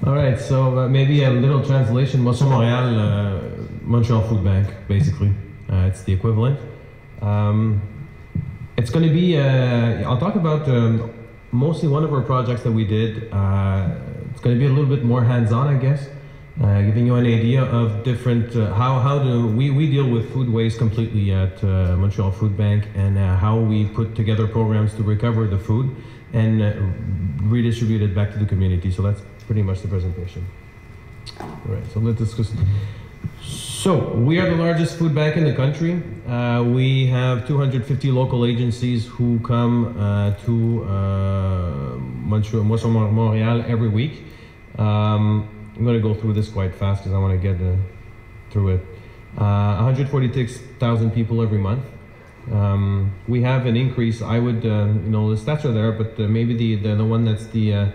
All right, so maybe a little translation. Moisson Montreal, Montreal Food Bank, basically. It's the equivalent. It's going to be, I'll talk about mostly one of our projects that we did. It's going to be a little bit more hands-on, I guess, giving you an idea of different, how do we deal with food waste completely at Montreal Food Bank, and how we put together programs to recover the food and redistribute it back to the community. So that's pretty much the presentation. All right, so let's discuss. So we are the largest food bank in the country. We have 250 local agencies who come to Moisson Montreal every week. I'm going to go through this quite fast because I want to get through it. 146,000 people every month. We have an increase. I would, you know, the stats are there, but maybe the one that's the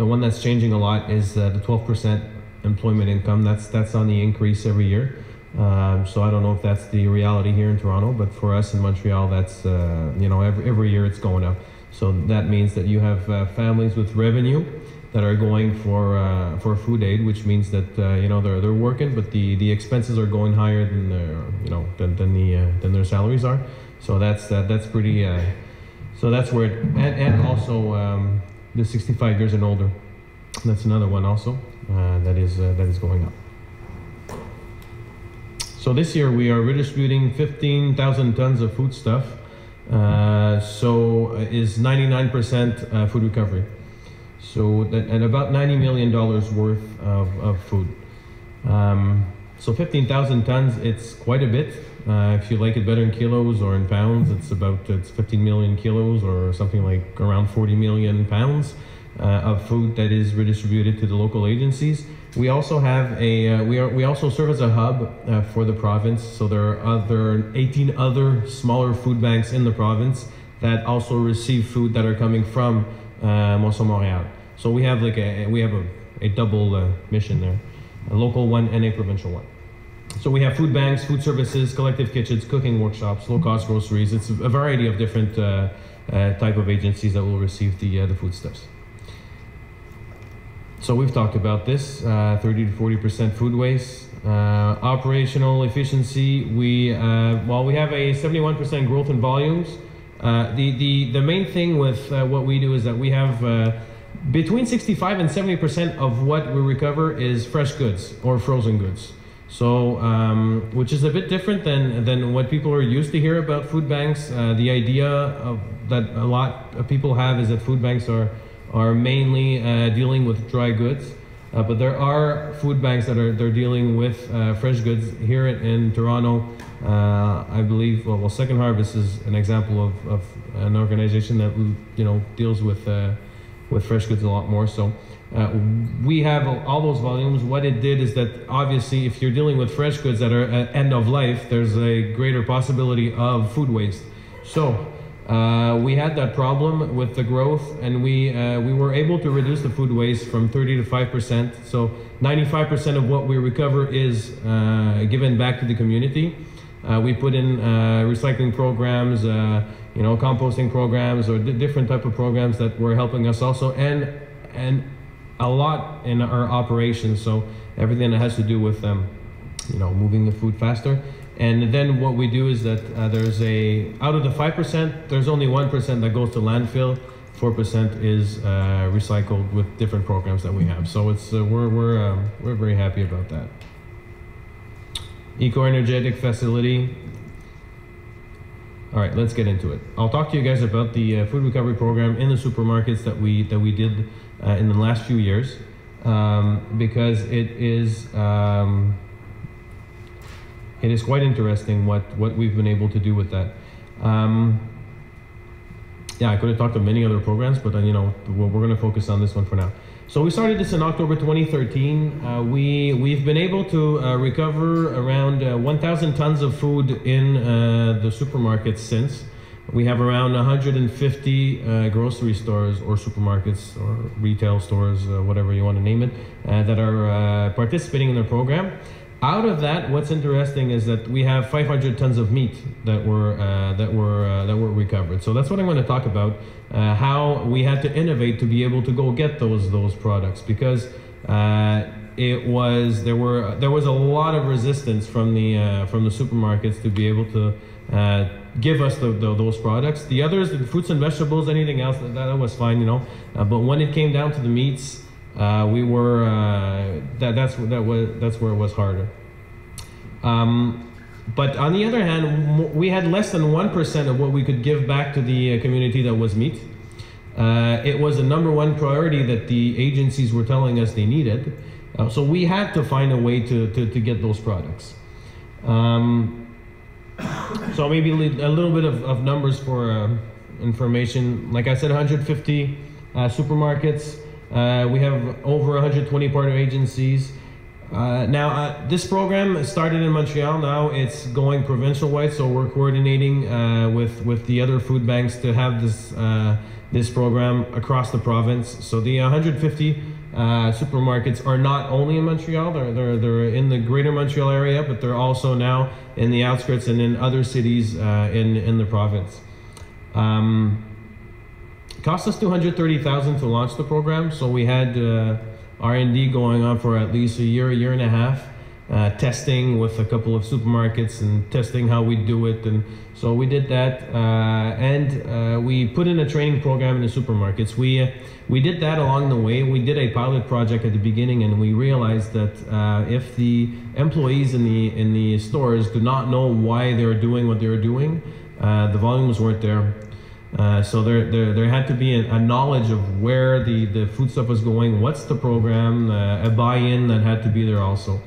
one that's changing a lot is the 12% employment income. That's on the increase every year. So I don't know if that's the reality here in Toronto, but for us in Montreal, that's you know, every year it's going up. So that means that you have families with revenue that are going for food aid, which means that you know, they're working, but the expenses are going higher than their, you know, than their salaries are. So that's pretty. So that's where it, and also the 65 years and older. That's another one also that is going up. So this year we are redistributing 15,000 tons of foodstuff. So is 99% food recovery. So that, and about $90 million worth of food. So 15,000 tons, it's quite a bit. If you like it better in kilos or in pounds, it's 15 million kilos or something like around 40 million pounds of food that is redistributed to the local agencies. We also have a we also serve as a hub for the province. So there are 18 other smaller food banks in the province that also receive food that are coming from Moisson Montreal. So we have like a double mission there, a local one and a provincial one. So we have food banks, food services, collective kitchens, cooking workshops, low-cost groceries. It's a variety of different type of agencies that will receive the foodstuffs. So we've talked about this, 30 to 40% food waste. Operational efficiency, we have a 71% growth in volumes. The main thing with what we do is that we have between 65 and 70% of what we recover is fresh goods or frozen goods. So, which is a bit different than what people are used to hear about food banks. The idea that a lot of people have is that food banks are mainly dealing with dry goods, but there are food banks that they're dealing with fresh goods. Here in Toronto, I believe, well, Second Harvest is an example of an organization that, you know, deals with fresh goods a lot more. So we have all those volumes. What it did is that obviously if you're dealing with fresh goods that are at end of life, there's a greater possibility of food waste. So we had that problem with the growth, and we were able to reduce the food waste from 30 to 5%. So 95% of what we recover is given back to the community. We put in recycling programs, you know, composting programs, or different type of programs that were helping us also, and a lot in our operations. So everything that has to do with you know, moving the food faster. And then what we do is that there's out of the 5%, there's only 1% that goes to landfill. 4% is recycled with different programs that we have. So it's we're very happy about that. Eco-energetic facility. All right, let's get into it. I'll talk to you guys about the food recovery program in the supermarkets that we did in the last few years, because it is quite interesting what we've been able to do with that. Yeah, I could have talked about many other programs, but you know, we're going to focus on this one for now. So we started this in October 2013. We've been able to recover around 1,000 tons of food in the supermarkets since. We have around 150 grocery stores or supermarkets or retail stores, whatever you want to name it, that are participating in the program. Out of that, what's interesting is that we have 500 tons of meat that were recovered. So that's what I'm going to talk about. How we had to innovate to be able to go get those products, because there was a lot of resistance from the supermarkets to be able to give us those products. The others, the fruits and vegetables, anything else, that was fine, you know. But when it came down to the meats, we were that's where it was harder. But on the other hand, we had less than 1% of what we could give back to the community that was meat. It was the #1 priority that the agencies were telling us they needed. So we had to find a way to get those products. So maybe a little bit of numbers for information. Like I said, 150 supermarkets. We have over 120 partner agencies. Now, this program started in Montreal. Now it's going provincial-wide, so we're coordinating with the other food banks to have this program across the province. So the 150 supermarkets are not only in Montreal, they're in the greater Montreal area, but they're also now in the outskirts and in other cities in the province. Cost us $230,000 to launch the program, so we had R&D going on for at least a year and a half, testing with a couple of supermarkets and testing how we do it. And so we did that, and we put in a training program in the supermarkets. We did that along the way. We did a pilot project at the beginning, and we realized that if the employees in the stores do not know why they're doing what they're doing, the volumes weren't there. So there had to be a knowledge of where the food stuff was going, what's the program, a buy-in that had to be there also.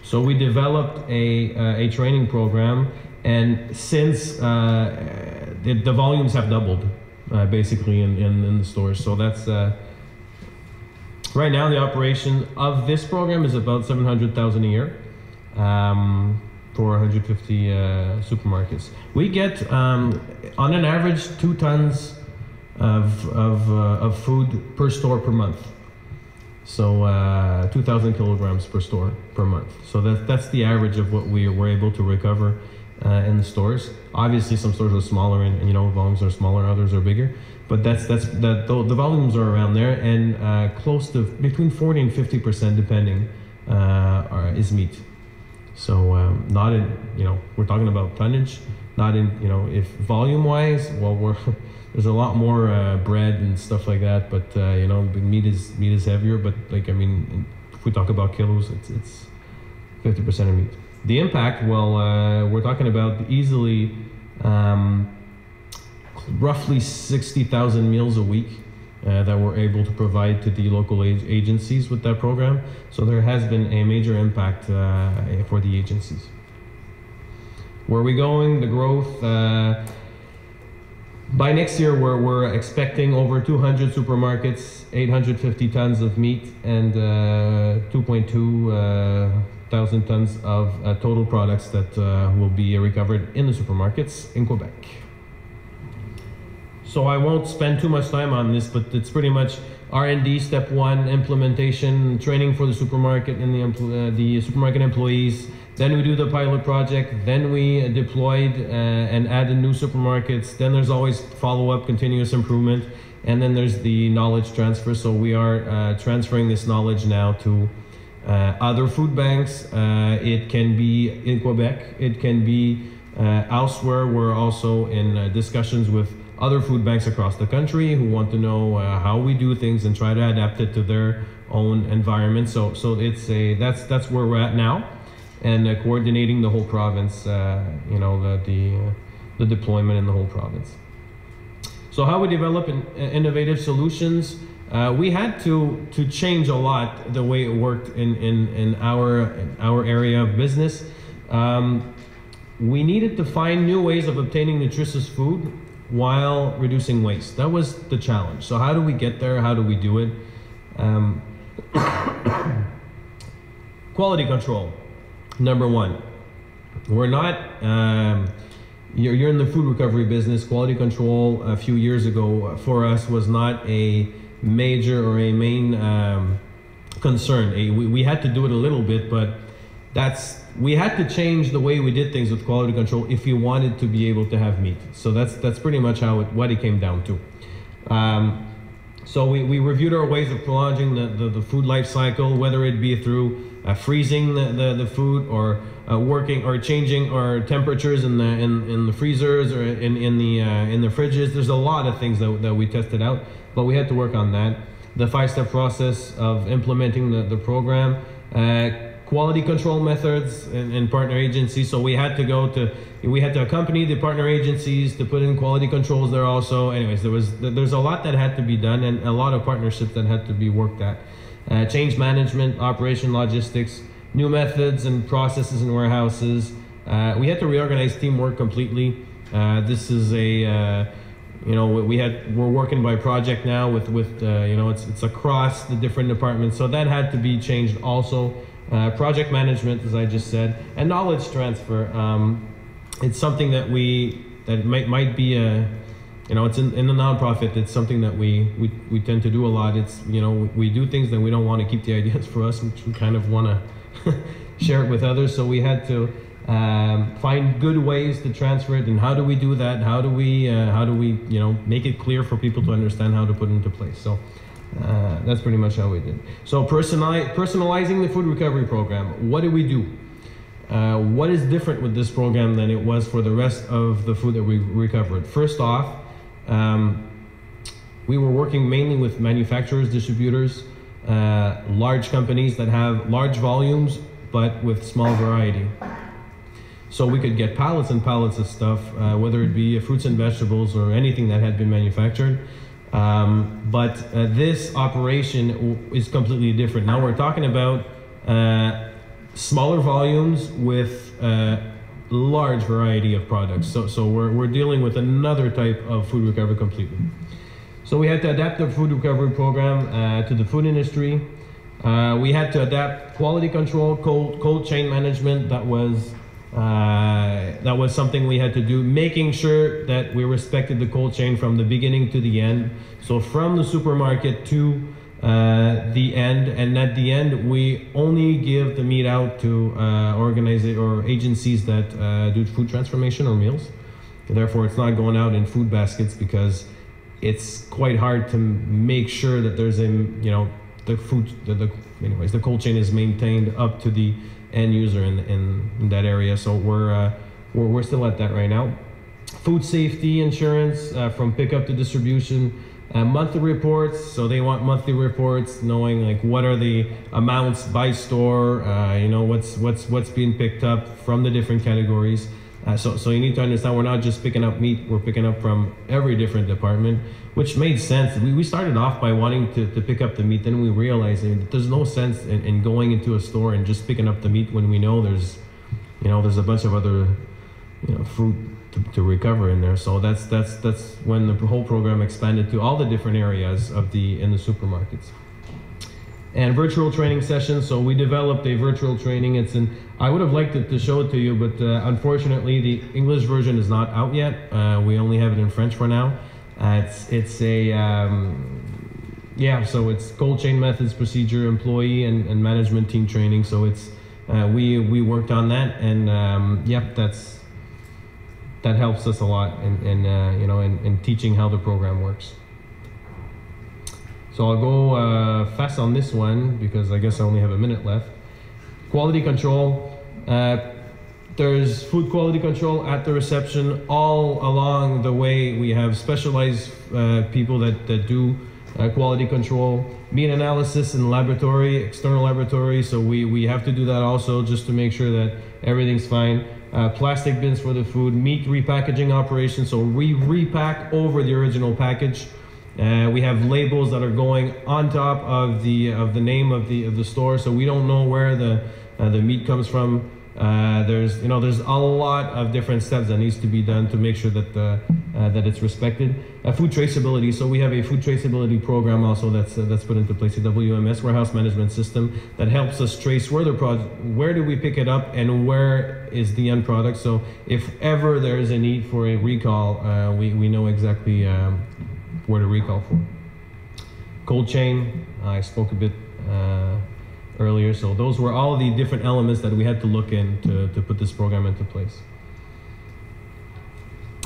So we developed a training program, and since the volumes have doubled basically in the stores. So that's right now the operation of this program is about $700,000 a year. For 150 supermarkets. We get, on an average, 2 tons of food per store per month. So 2,000 kilograms per store per month. So that's the average of what we were able to recover in the stores. Obviously, some stores are smaller, and you know, volumes are smaller, others are bigger. But the volumes are around there, and close to between 40 and 50%, depending, is meat. So not in, you know, we're talking about tonnage, not in, you know, if volume-wise, well, there's a lot more bread and stuff like that, but you know, meat is heavier. But like, I mean, if we talk about kilos, it's 50% of meat. The impact, well, we're talking about easily roughly 60,000 meals a week that we're able to provide to the local agencies with that program. So there has been a major impact for the agencies. Where are we going? The growth. By next year, we're expecting over 200 supermarkets, 850 tons of meat, and 2.2 thousand tons of total products that will be recovered in the supermarkets in Quebec. So I won't spend too much time on this, but it's pretty much R&D step 1, implementation, training for the supermarket and the supermarket employees. Then we do the pilot project. Then we deployed and added new supermarkets. Then there's always follow-up, continuous improvement, and then there's the knowledge transfer. So we are transferring this knowledge now to other food banks. It can be in Quebec. It can be elsewhere. We're also in discussions with other food banks across the country who want to know how we do things and try to adapt it to their own environment. So it's that's where we're at now, and coordinating the whole province. You know, the deployment in the whole province. So how we develop innovative solutions. We had to change a lot the way it worked in our area of business. We needed to find new ways of obtaining nutritious food while reducing waste. That was the challenge. So how do we get there? How do we do it? Quality control, number 1. We're not, you're in the food recovery business. Quality control a few years ago for us was not a major or a main concern. We had to do it a little bit, but we had to change the way we did things with quality control if we wanted to be able to have meat. So that's pretty much what it came down to. So we reviewed our ways of prolonging the food life cycle, whether it be through freezing the food, or working or changing our temperatures in the freezers, or in the fridges. There's a lot of things that we tested out, but we had to work on that. The 5-step process of implementing the program, quality control methods and partner agencies. So we had to accompany the partner agencies to put in quality controls there also. Anyways, there's a lot that had to be done, and a lot of partnerships that had to be worked at. Change management, operation logistics, new methods and processes in warehouses. We had to reorganize teamwork completely. This is we're working by project now with it's across the different departments. So that had to be changed also. Project management, as I just said, and knowledge transfer. It's something that might be it's in the nonprofit. It's something that we tend to do a lot. It's we do things that we don't want to keep the ideas for us, which we kind of want to share it with others. So we had to find good ways to transfer it. And how do we do that? How do we make it clear for people to understand how to put it into place? So that's pretty much how we did. So personalizing the food recovery program. What do we do? What is different with this program than it was for the rest of the food that we recovered? First off, we were working mainly with manufacturers, distributors, large companies that have large volumes but with small variety. So we could get pallets and pallets of stuff, whether it be fruits and vegetables or anything that had been manufactured. But this operation is completely different. Now we're talking about smaller volumes with large variety of products. So we're dealing with another type of food recovery completely. So we had to adapt the food recovery program to the food industry. We had to adapt quality control, cold chain management. That was something we had to do, making sure that we respected the cold chain from the beginning to the end. So from the supermarket to the end, and at the end we only give the meat out to organizations or agencies that do food transformation or meals. Therefore, it's not going out in food baskets, because it's quite hard to make sure that there's the cold chain is maintained up to the end user in that area. So we're still at that right now. Food safety insurance from pickup to distribution. Monthly reports, so they want monthly reports, knowing like what are the amounts by store, what's being picked up from the different categories. So you need to understand, we're not just picking up meat, we're picking up from every different department, which made sense. We started off by wanting to pick up the meat, then we realized that there's no sense in going into a store and just picking up the meat when we know there's a bunch of other fruit to recover in there. So that's when the whole program expanded to all the different areas in the supermarkets. And virtual training sessions. So we developed a virtual training. I would have liked to show it to you, but unfortunately the English version is not out yet. We only have it in French for now. So it's cold chain methods, procedure, employee and management team training. So it's we worked on that, and that helps us a lot in teaching how the program works. So I'll go fast on this one, because I guess I only have a minute left. Quality control. There's food quality control at the reception. All along the way, we have specialized people that do quality control. Meat analysis in laboratory, external laboratory. So we have to do that also, just to make sure that everything's fine. Plastic bins for the food. Meat repackaging operations. So we repack over the original package. We have labels that are going on top of the name of the store, so we don't know where the meat comes from. There's a lot of different steps that needs to be done to make sure that that it's respected. Food traceability. So we have a food traceability program also that's put into place, a WMS, warehouse management system, that helps us trace where do we pick it up and where is the end product. So if ever there is a need for a recall, we know exactly where to recall for. Cold chain, I spoke a bit earlier. So those were all the different elements that we had to look in to put this program into place.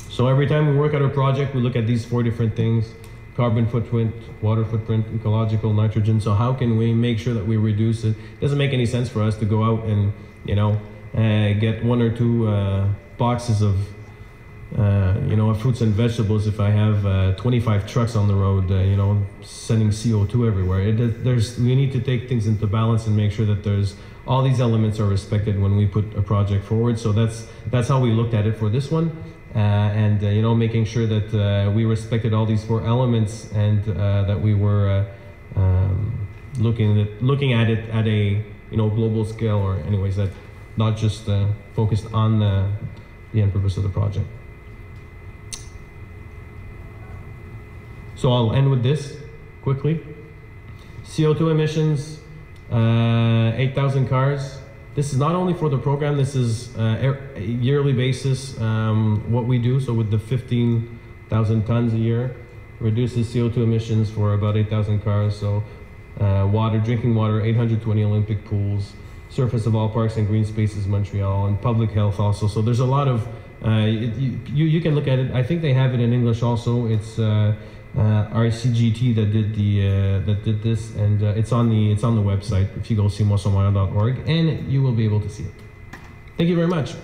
So every time we work at a project, we look at these 4 different things: carbon footprint, water footprint, ecological, nitrogen. So how can we make sure that we reduce it? It doesn't make any sense for us to go out and, you know, get 1 or 2 boxes of, you know, fruits and vegetables if I have 25 trucks on the road, you know, sending CO2 everywhere. We need to take things into balance and make sure that all these elements are respected when we put a project forward. So that's how we looked at it for this one. You know, making sure that we respected all these 4 elements, and that we were looking at it at a, you know, global scale, or anyways, that not just focused on the end purpose of the project. So I'll end with this quickly. CO2 emissions, 8,000 cars. This is not only for the program, this is a yearly basis what we do. So with the 15,000 tons a year, reduces CO2 emissions for about 8,000 cars. So water, drinking water, 820 Olympic pools, surface of all parks and green spaces, Montreal, and public health also. So there's a lot of, you can look at it. I think they have it in English also. It's our CGT that did this, and it's on the website. If you go see moissonmontreal.org, and you will be able to see it. Thank you very much.